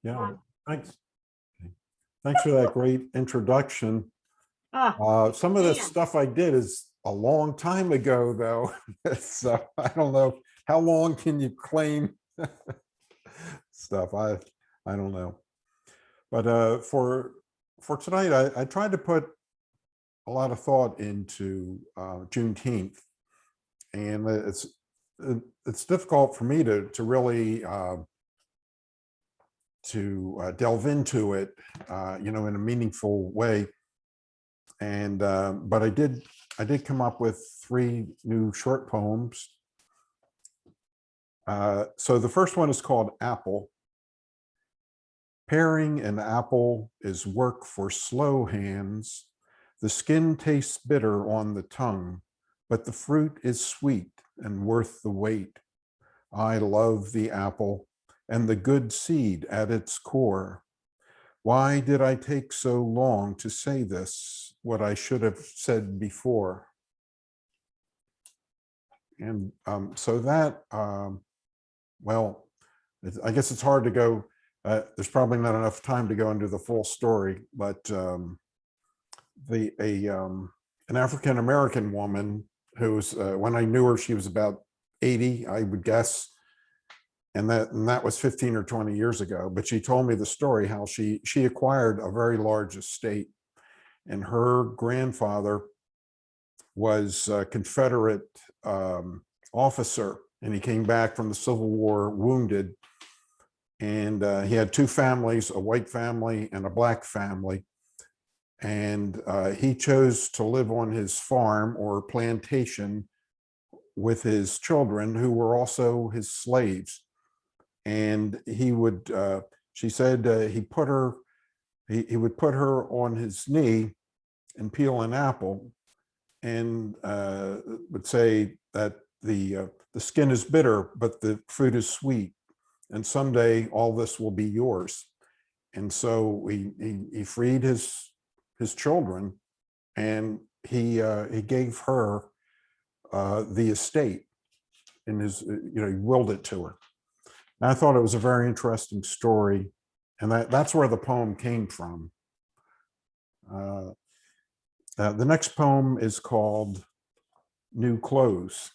Yeah, thanks. Thanks for that great introduction. Some of this stuff I did is a long time ago, though. So I don't know how long can you claim stuff. I don't know. But for tonight, I tried to put a lot of thought into Juneteenth, and it's difficult for me to really delve into it, in a meaningful way. And but I did come up with 3 new short poems. So the first one is called Apple. Paring an apple is work for slow hands. The skin tastes bitter on the tongue, but the fruit is sweet and worth the wait. I love the apple and the good seed at its core. Why did I take so long to say this, what I should have said before? And so that, well, I guess it's hard to go, there's probably not enough time to go into the full story, but an African-American woman who's, when I knew her, she was about 80, I would guess. And that was 15 or 20 years ago. But she told me the story how she acquired a very large estate, and her grandfather was a Confederate officer, and he came back from the Civil War wounded. And he had 2 families, a white family and a black family. And he chose to live on his farm or plantation with his children, who were also his slaves. And he would, she said, he would put her on his knee and peel an apple, and would say that the skin is bitter, but the fruit is sweet, and someday all this will be yours. And so he freed his children, and he gave her the estate in his, he willed it to her. And I thought it was a very interesting story, and that's where the poem came from. The next poem is called New Clothes.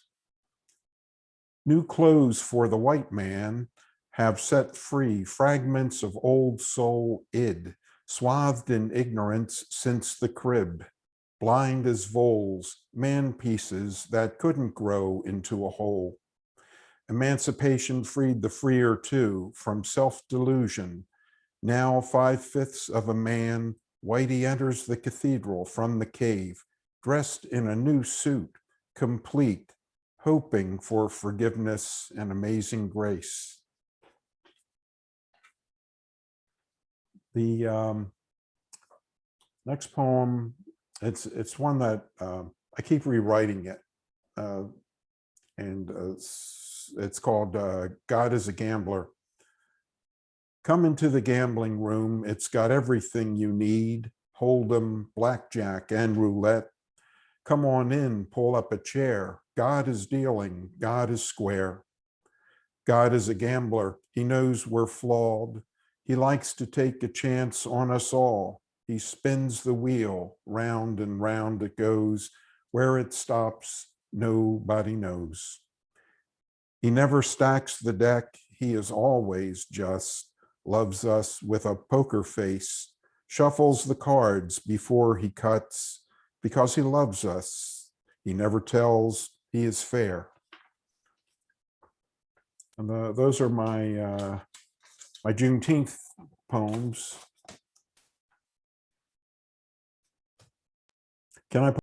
New clothes for the white man have set free fragments of old soul id, swathed in ignorance since the crib, blind as voles, man pieces that couldn't grow into a whole. Emancipation freed the freer too from self-delusion. Now 5/5 of a man, Whitey enters the cathedral from the cave, dressed in a new suit, complete, hoping for forgiveness and amazing grace. The next poem, it's one that I keep rewriting it, and it's called God is a Gambler. Come into the gambling room. It's got everything you need: hold'em, blackjack, and roulette. Come on in, pull up a chair. God is dealing, God is square. God is a gambler. He knows we're flawed. He likes to take a chance on us all. He spins the wheel, round and round it goes. Where it stops, nobody knows. He never stacks the deck. He is always just, loves us with a poker face, shuffles the cards before he cuts, because he loves us. He never tells, he is fair. And those are my my Juneteenth poems. Can I